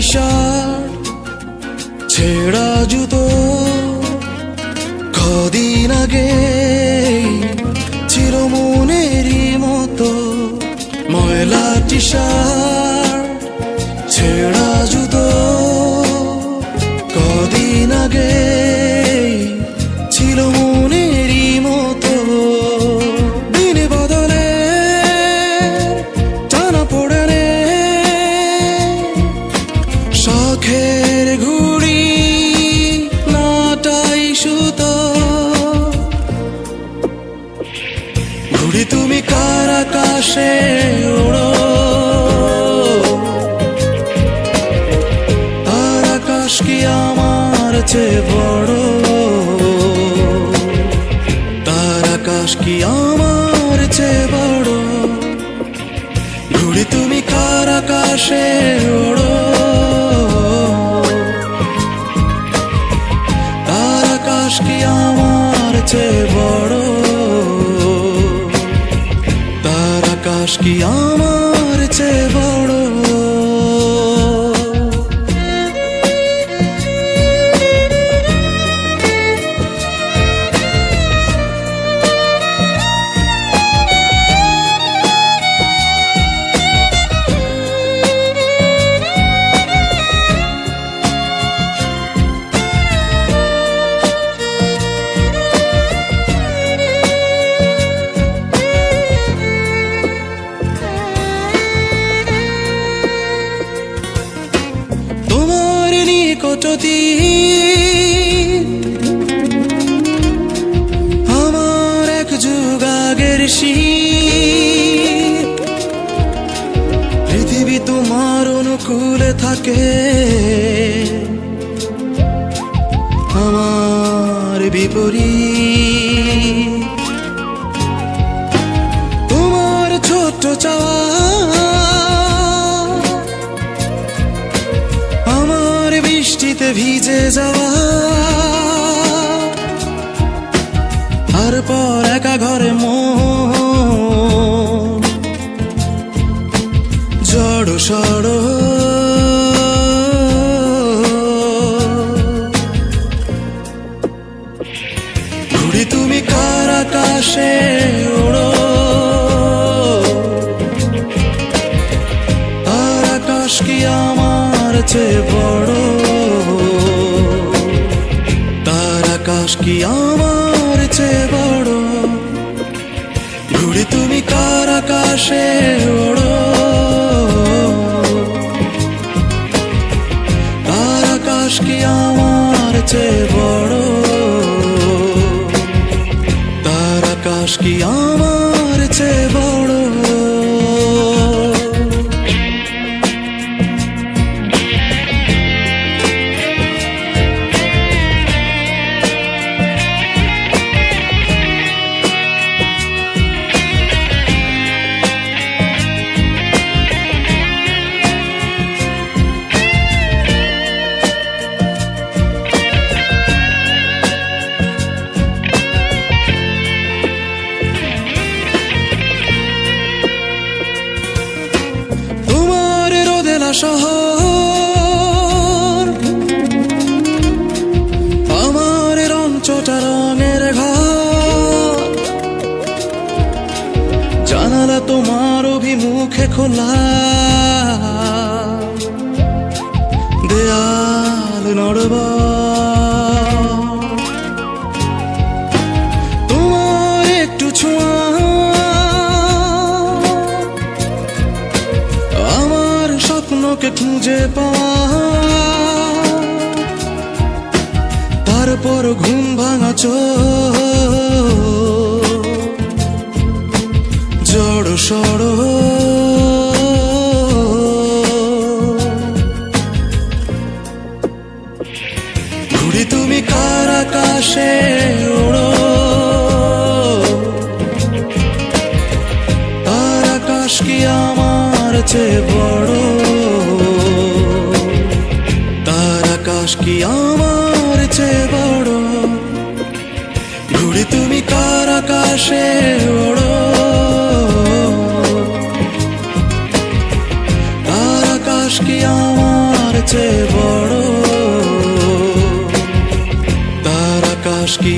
shirt ছেঁড়া জুতো কদিন আগে ছিল মনেরই মতো ময়লা টি শার্ট ছেঁড়া জুতো কদিন আগে ছিল মনেরই মতো দিন বদলে টানা পড়ে শখের ঘুড়ি নাটাই সুতো ঘুড়ি তুমি কার আকাশে ওড়ো আর আকাশ কি আমার চেয়ে বড় তার আকাশ কি আমার চেয়ে বড় ঘুড়ি তুমি কার আকাশে ওড়ো তার আকাশ কি আমার চেয়ে বড় তার আকাশ কি আমার চেয়ে বড় আমার এক যুগ আগের শীত পৃথিবী তোমার অনুকূলে থাকে আমার বিপরীত তোমার ছোট্ট চাওয়া বৃষ্টিতে ভিজে যাওয়া তারপর একা ঘরে মন জড়ো সড়ো ঘুড়ি তুমি কার আকাশে ওড়ো তার আকাশ কি আমার চেয়ে বড় তার আকাশ কি আমার চেয়ে বড় ঘুড়ি তুমি কার আকাশে ওড়ো তার আকাশ কি আমার চেয়ে বড় তার আকাশ কি আমার চেয়ে বড় শহর আমার রংচটা রঙের ঘর জানালা তোমার অভিমুখে খোলা দেয়াল নড়বা তোমার একটু ছোঁয়া স্বপ্নকে খুঁজে পাওয়া তারপর ঘুম ভাঙা জড়ো সড়ো ঘুড়ি তুমি কার আকাশে ওড়ো তার আকাশ কি আমার চেয়ে বড় তার আকাশ কি আমার চেয়ে বড় ঘুড়ি তুমি কার আকাশে ওড়ো তার আকাশ কি আমার চেয়ে বড়, তার আকাশ কি